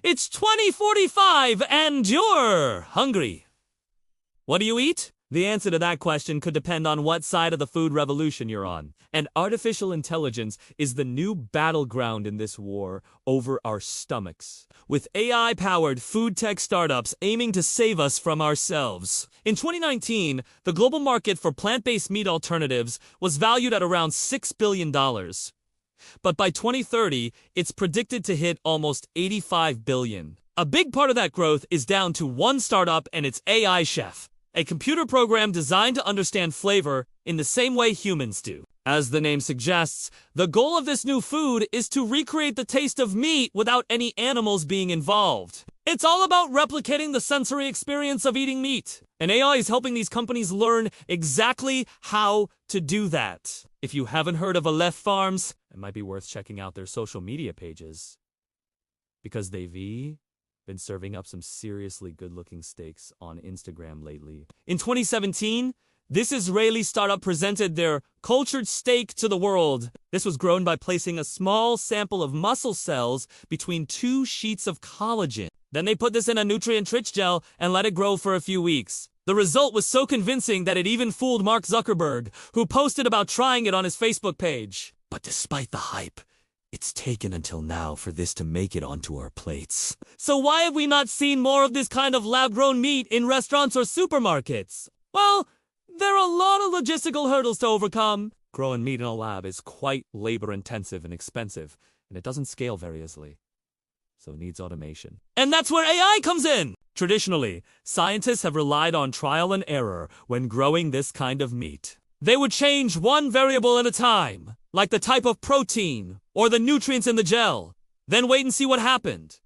It's 2045 and you're hungry. What do you eat? The answer to that question could depend on what side of the food revolution you're on. And artificial intelligence is the new battleground in this war over our stomachs, with AI-powered food tech startups aiming to save us from ourselves. In 2019, the global market for plant-based meat alternatives was valued at around $6 billion. But by 2030, it's predicted to hit almost $85 billion. A big part of that growth is down to one startup and its AI chef, a computer program designed to understand flavor in the same way humans do. As the name suggests, the goal of this new food is to recreate the taste of meat without any animals being involved. It's all about replicating the sensory experience of eating meat. And AI is helping these companies learn exactly how to do that. If you haven't heard of Aleph Farms, it might be worth checking out their social media pages, because they've been serving up some seriously good-looking steaks on Instagram lately. In 2017, this Israeli startup presented their cultured steak to the world. This was grown by placing a small sample of muscle cells between 2 sheets of collagen. Then they put this in a nutrient-rich gel and let it grow for a few weeks. The result was so convincing that it even fooled Mark Zuckerberg, who posted about trying it on his Facebook page. But despite the hype, it's taken until now for this to make it onto our plates. So why have we not seen more of this kind of lab-grown meat in restaurants or supermarkets? Well, there are a lot of logistical hurdles to overcome. Growing meat in a lab is quite labor-intensive and expensive, and it doesn't scale very easily. So it needs automation. And that's where AI comes in! Traditionally, scientists have relied on trial and error when growing this kind of meat. They would change one variable at a time, like the type of protein or the nutrients in the gel, then wait and see what happened.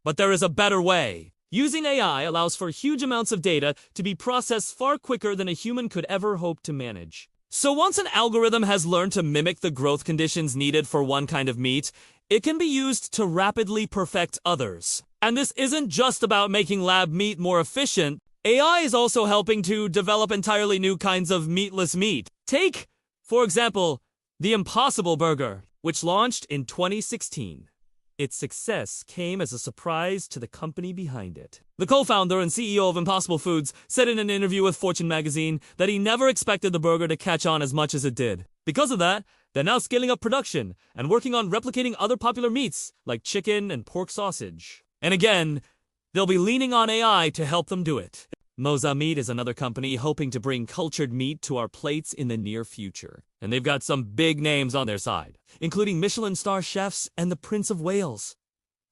But there is a better way. Using AI allows for huge amounts of data to be processed far quicker than a human could ever hope to manage. So once an algorithm has learned to mimic the growth conditions needed for one kind of meat, it can be used to rapidly perfect others. And this isn't just about making lab meat more efficient. AI is also helping to develop entirely new kinds of meatless meat. Take, for example, the Impossible Burger, which launched in 2016. Its success came as a surprise to the company behind it. The co-founder and CEO of Impossible Foods said in an interview with Fortune magazine that he never expected the burger to catch on as much as it did. Because of that, they're now scaling up production and working on replicating other popular meats like chicken and pork sausage. And again, they'll be leaning on AI to help them do it. Moza Meat is another company hoping to bring cultured meat to our plates in the near future. And they've got some big names on their side, including Michelin star chefs and the Prince of Wales.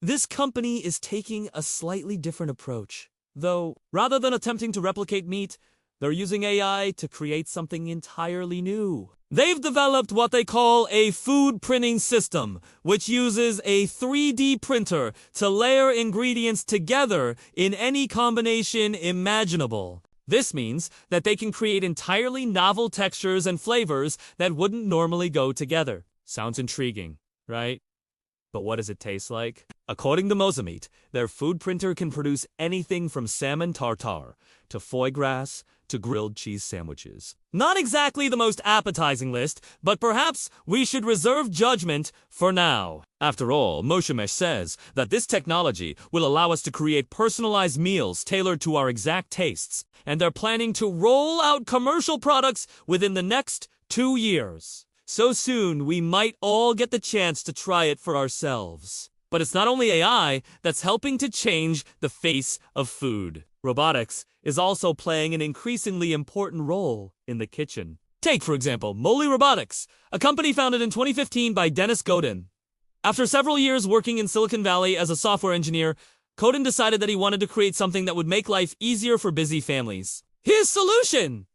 This company is taking a slightly different approach. Though, rather than attempting to replicate meat, they're using AI to create something entirely new. They've developed what they call a food printing system, which uses a 3D printer to layer ingredients together in any combination imaginable. This means that they can create entirely novel textures and flavors that wouldn't normally go together. Sounds intriguing, right? But what does it taste like? According to Moza Meat, their food printer can produce anything from salmon tartare to foie gras to grilled cheese sandwiches. Not exactly the most appetizing list, but perhaps we should reserve judgment for now. After all, Moshe says that this technology will allow us to create personalized meals tailored to our exact tastes, and they're planning to roll out commercial products within the next 2 years. So soon, we might all get the chance to try it for ourselves. But it's not only AI that's helping to change the face of food. Robotics is also playing an increasingly important role in the kitchen. Take, for example, Moly Robotics, a company founded in 2015 by Dennis Godin. After several years working in Silicon Valley as a software engineer, Godin decided that he wanted to create something that would make life easier for busy families. His solution!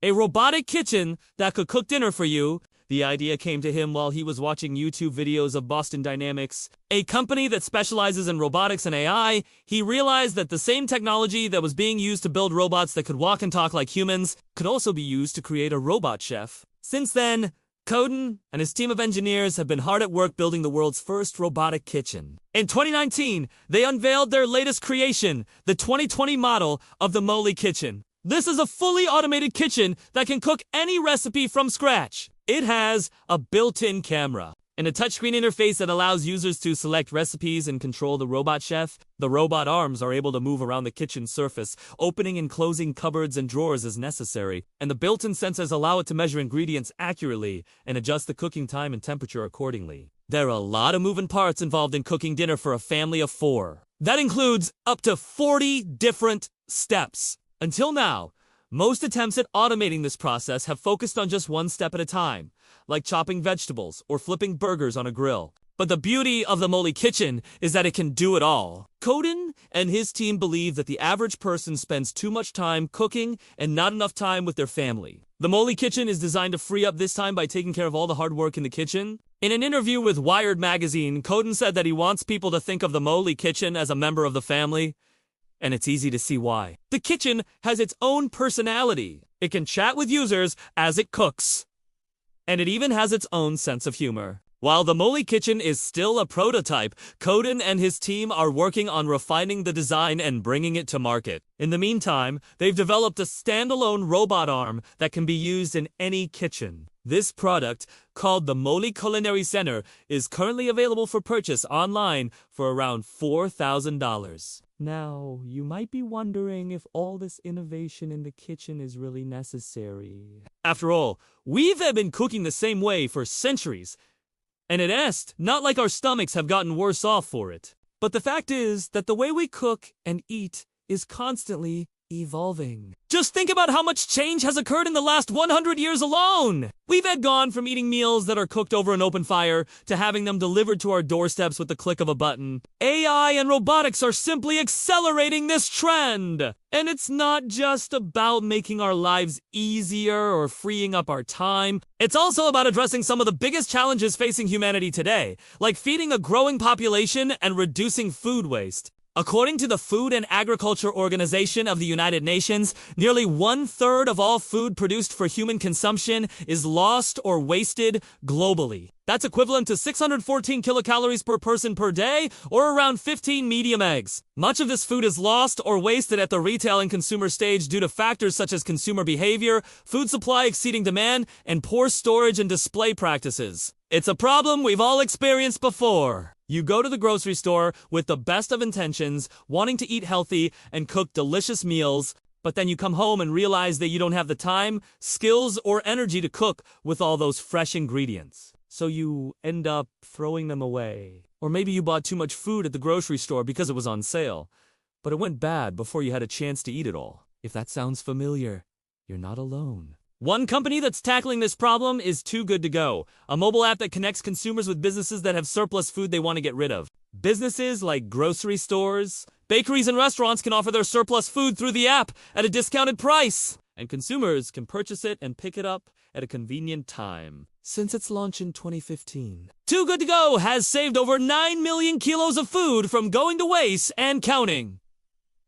A robotic kitchen that could cook dinner for you. The idea came to him while he was watching YouTube videos of Boston Dynamics, a company that specializes in robotics and AI. He realized that the same technology that was being used to build robots that could walk and talk like humans could also be used to create a robot chef. Since then, Godin and his team of engineers have been hard at work building the world's first robotic kitchen. In 2019, they unveiled their latest creation, the 2020 model of the Moly Kitchen. This is a fully automated kitchen that can cook any recipe from scratch. It has a built-in camera, and a touchscreen interface that allows users to select recipes and control the robot chef. The robot arms are able to move around the kitchen surface, opening and closing cupboards and drawers as necessary, and the built-in sensors allow it to measure ingredients accurately and adjust the cooking time and temperature accordingly. There are a lot of moving parts involved in cooking dinner for a family of 4. That includes up to 40 different steps. Until now, most attempts at automating this process have focused on just one step at a time, like chopping vegetables or flipping burgers on a grill. But the beauty of the Molly Kitchen is that it can do it all. Coden and his team believe that the average person spends too much time cooking and not enough time with their family. The Molly Kitchen is designed to free up this time by taking care of all the hard work in the kitchen. In an interview with Wired magazine, Coden said that he wants people to think of the Molly Kitchen as a member of the family. And it's easy to see why. The kitchen has its own personality. It can chat with users as it cooks. And it even has its own sense of humor. While the Molly Kitchen is still a prototype, Coden and his team are working on refining the design and bringing it to market. In the meantime, they've developed a standalone robot arm that can be used in any kitchen. This product, called the Molly Culinary Center, is currently available for purchase online for around $4,000. Now, you might be wondering if all this innovation in the kitchen is really necessary. After all, we've been cooking the same way for centuries. And at Est, not like our stomachs have gotten worse off for it. But the fact is that the way we cook and eat is constantly evolving. Just think about how much change has occurred in the last 100 years alone. We've gone from eating meals that are cooked over an open fire to having them delivered to our doorsteps with the click of a button. AI and robotics are simply accelerating this trend. And it's not just about making our lives easier or freeing up our time. It's also about addressing some of the biggest challenges facing humanity today, like feeding a growing population and reducing food waste. According to the Food and Agriculture Organization of the United Nations, nearly 1/3 of all food produced for human consumption is lost or wasted globally. That's equivalent to 614 kilocalories per person per day, or around 15 medium eggs. Much of this food is lost or wasted at the retail and consumer stage due to factors such as consumer behavior, food supply exceeding demand, and poor storage and display practices. It's a problem we've all experienced before. You go to the grocery store with the best of intentions, wanting to eat healthy and cook delicious meals, but then you come home and realize that you don't have the time, skills, or energy to cook with all those fresh ingredients. So you end up throwing them away. Or maybe you bought too much food at the grocery store because it was on sale, but it went bad before you had a chance to eat it all. If that sounds familiar, you're not alone. One company that's tackling this problem is Too Good To Go, a mobile app that connects consumers with businesses that have surplus food they want to get rid of. Businesses like grocery stores, bakeries, and restaurants can offer their surplus food through the app at a discounted price, and consumers can purchase it and pick it up at a convenient time. Since its launch in 2015, Too Good To Go has saved over 9 million kilos of food from going to waste and counting.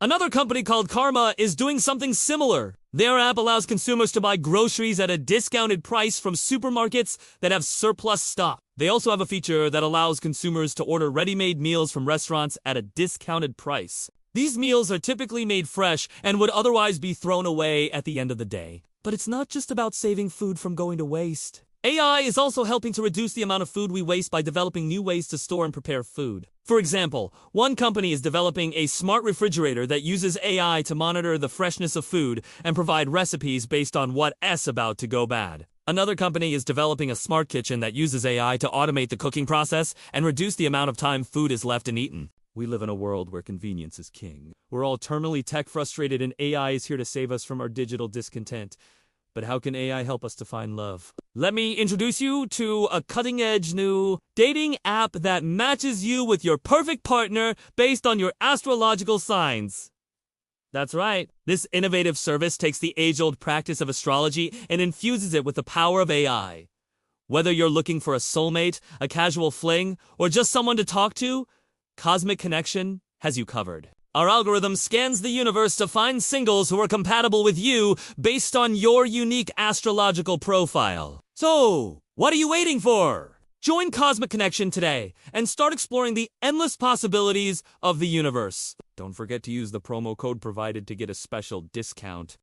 Another company called Karma is doing something similar. Their app allows consumers to buy groceries at a discounted price from supermarkets that have surplus stock. They also have a feature that allows consumers to order ready-made meals from restaurants at a discounted price. These meals are typically made fresh and would otherwise be thrown away at the end of the day. But it's not just about saving food from going to waste. AI is also helping to reduce the amount of food we waste by developing new ways to store and prepare food. For example, one company is developing a smart refrigerator that uses AI to monitor the freshness of food and provide recipes based on what's about to go bad. Another company is developing a smart kitchen that uses AI to automate the cooking process and reduce the amount of time food is left uneaten. We live in a world where convenience is king. We're all terminally tech frustrated and AI is here to save us from our digital discontent. But how can AI help us to find love? Let me introduce you to a cutting-edge new dating app that matches you with your perfect partner based on your astrological signs. That's right. This innovative service takes the age-old practice of astrology and infuses it with the power of AI. Whether you're looking for a soulmate, a casual fling, or just someone to talk to, Cosmic Connection has you covered. Our algorithm scans the universe to find singles who are compatible with you based on your unique astrological profile. So, what are you waiting for? Join Cosmic Connection today and start exploring the endless possibilities of the universe. Don't forget to use the promo code provided to get a special discount.